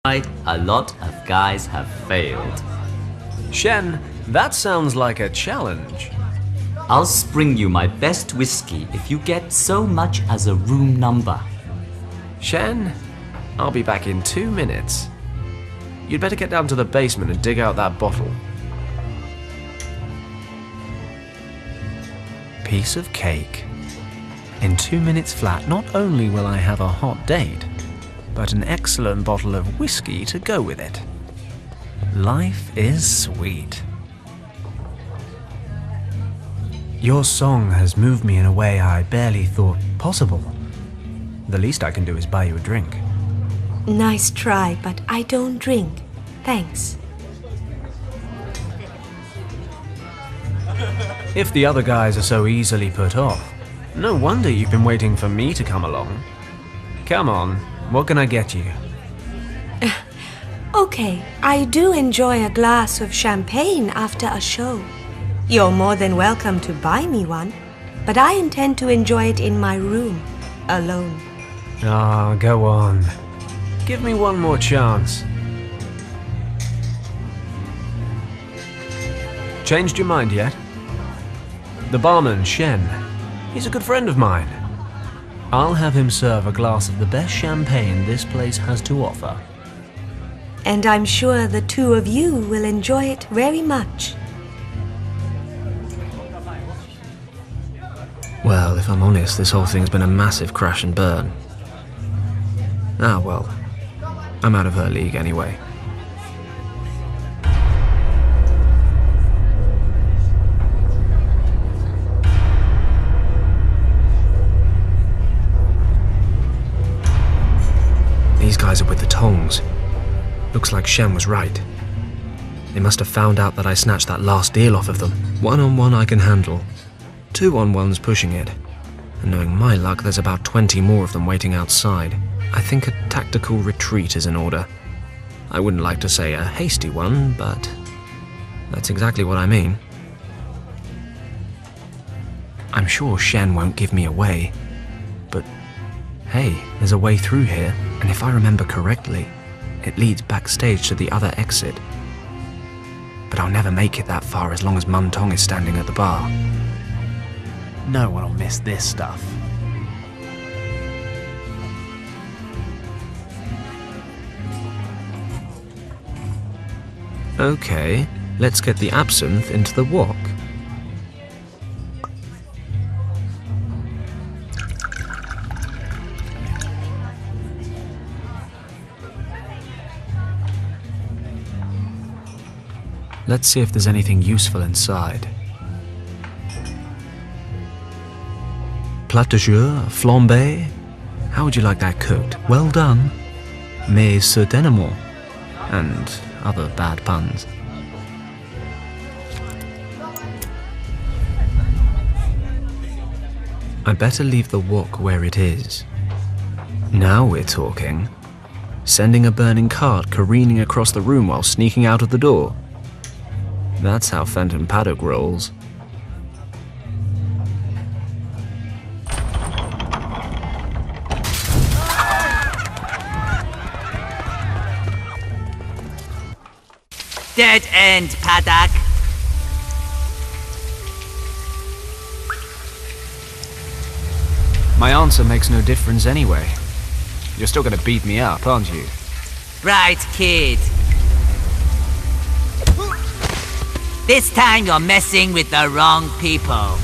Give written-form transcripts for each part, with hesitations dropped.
A lot of guys have failed. Shen, that sounds like a challenge. I'll spring you my best whiskey if you get so much as a room number. Shen, I'll be back in 2 minutes. You'd better get down to the basement and dig out that bottle. Piece of cake. In 2 minutes flat, not only will I have a hot date, but an excellent bottle of whiskey to go with it. Life is sweet. Your song has moved me in a way I barely thought possible. The least I can do is buy you a drink. Nice try, but I don't drink. Thanks. If the other guys are so easily put off, no wonder you've been waiting for me to come along. Come on, what can I get you? Okay, I do enjoy a glass of champagne after a show. You're more than welcome to buy me one, but I intend to enjoy it in my room, alone. Ah, go on. Give me one more chance. Changed your mind yet? The barman, Shen, he's a good friend of mine. I'll have him serve a glass of the best champagne this place has to offer. And I'm sure the two of you will enjoy it very much. Well, if I'm honest, this whole thing's been a massive crash and burn. Ah, well, I'm out of her league anyway. These guys are with the Tongs. Looks like Shen was right. They must have found out that I snatched that last deal off of them. 1-on-1 I can handle. 2-on-1's pushing it. And knowing my luck, there's about 20 more of them waiting outside. I think a tactical retreat is in order. I wouldn't like to say a hasty one, but that's exactly what I mean. I'm sure Shen won't give me away, but hey, there's a way through here, and if I remember correctly, it leads backstage to the other exit. But I'll never make it that far as long as Mun Tong is standing at the bar. No one will miss this stuff. Okay, let's get the absinthe into the wok. Let's see if there's anything useful inside. Plat de jour, flambé. How would you like that cooked? Well done. Mais certainement. And other bad puns. I better leave the wok where it is. Now we're talking. Sending a burning cart careening across the room while sneaking out of the door. That's how Fenton Paddock rolls. Dead end, Paddock. My answer makes no difference anyway. You're still gonna beat me up, aren't you? Right, kid. This time you're messing with the wrong people.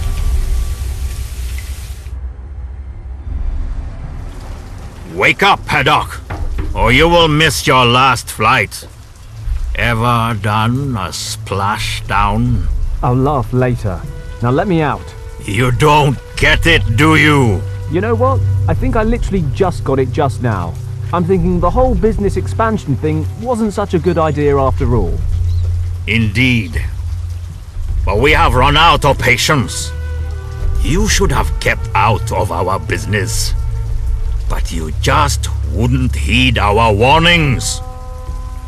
Wake up, Paddock, or you will miss your last flight. Ever done a splashdown? I'll laugh later. Now let me out. You don't get it, do you? You know what? I think I literally just got it just now. I'm thinking the whole business expansion thing wasn't such a good idea after all. Indeed. But we have run out of patience. You should have kept out of our business. But you just wouldn't heed our warnings.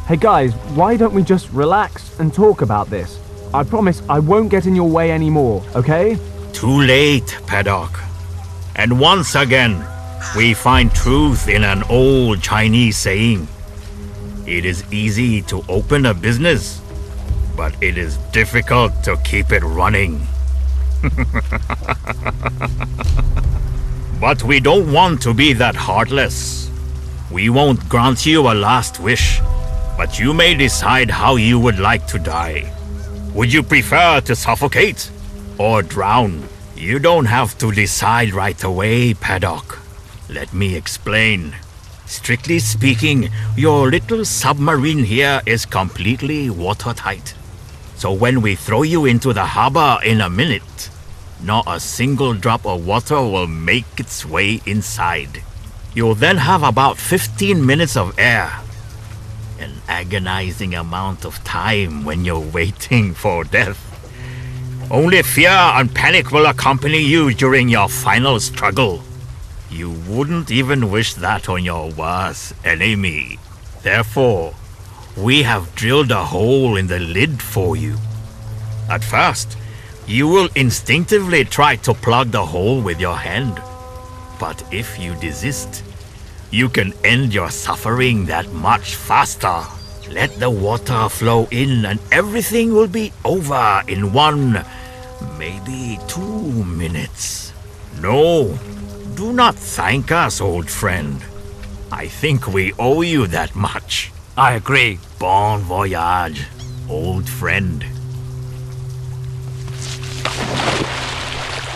Hey guys, why don't we just relax and talk about this? I promise I won't get in your way anymore, okay? Too late, Paddock. And once again, we find truth in an old Chinese saying. It is easy to open a business, but it is difficult to keep it running. But we don't want to be that heartless. We won't grant you a last wish, but you may decide how you would like to die. Would you prefer to suffocate or drown? You don't have to decide right away, Paddock. Let me explain. Strictly speaking, your little submarine here is completely watertight. So when we throw you into the harbor in a minute, not a single drop of water will make its way inside. You'll then have about 15 minutes of air. An agonizing amount of time when you're waiting for death. Only fear and panic will accompany you during your final struggle. You wouldn't even wish that on your worst enemy. Therefore, we have drilled a hole in the lid for you. At first, you will instinctively try to plug the hole with your hand. But if you desist, you can end your suffering that much faster. Let the water flow in and everything will be over in 1, maybe 2 minutes. No, do not thank us, old friend. I think we owe you that much. I agree. Bon voyage, old friend.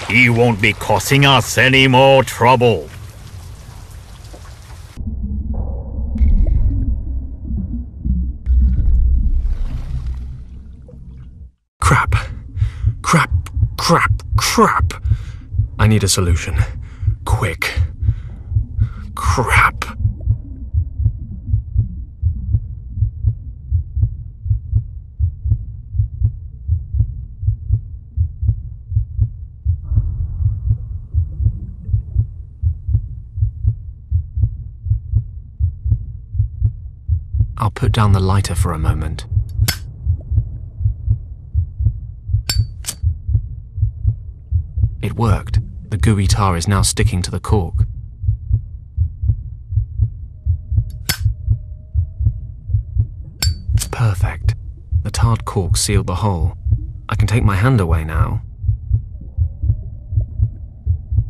He won't be causing us any more trouble. Crap. Crap. Crap. Crap. I need a solution. Quick. Crap. I'll put down the lighter for a moment. It worked. The gooey tar is now sticking to the cork. Perfect. The tarred cork sealed the hole. I can take my hand away now.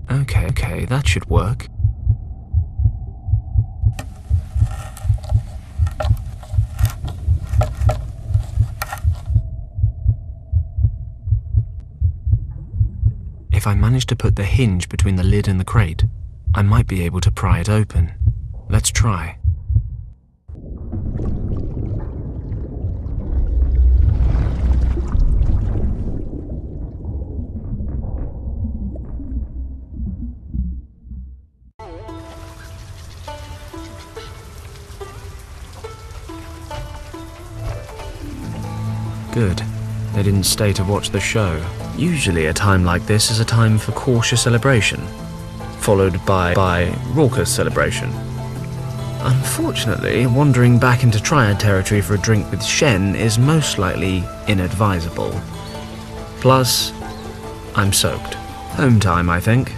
Okay, that should work. If I manage to put the hinge between the lid and the crate, I might be able to pry it open. Let's try. Good. They didn't stay to watch the show. Usually a time like this is a time for cautious celebration, followed by raucous celebration. Unfortunately, wandering back into Triad territory for a drink with Shen is most likely inadvisable. Plus, I'm soaked. Home time, I think.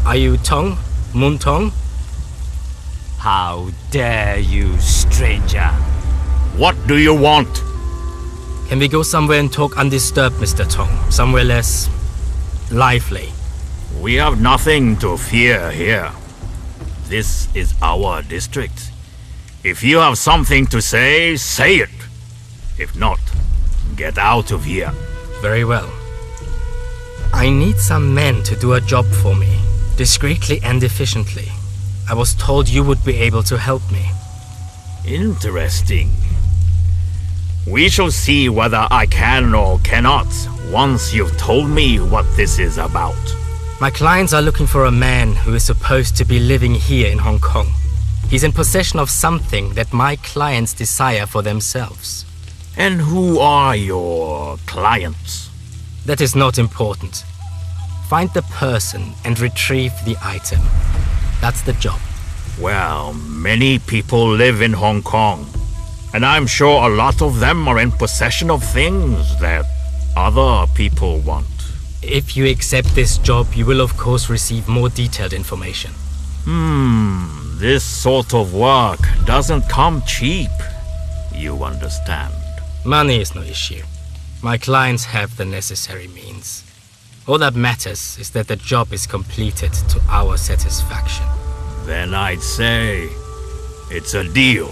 Are you Tong? Moon Tong? How dare you, stranger? What do you want? Can we go somewhere and talk undisturbed, Mr. Tong? Somewhere less lively. We have nothing to fear here. This is our district. If you have something to say, say it. If not, get out of here. Very well. I need some men to do a job for me, discreetly and efficiently. I was told you would be able to help me. Interesting. We shall see whether I can or cannot once you've told me what this is about. My clients are looking for a man who is supposed to be living here in Hong Kong. He's in possession of something that my clients desire for themselves. And who are your clients? That is not important. Find the person and retrieve the item. That's the job. Well, many people live in Hong Kong, and I'm sure a lot of them are in possession of things that other people want. If you accept this job, you will of course receive more detailed information. This sort of work doesn't come cheap. You understand? Money is no issue. My clients have the necessary means. All that matters is that the job is completed to our satisfaction. Then I'd say it's a deal.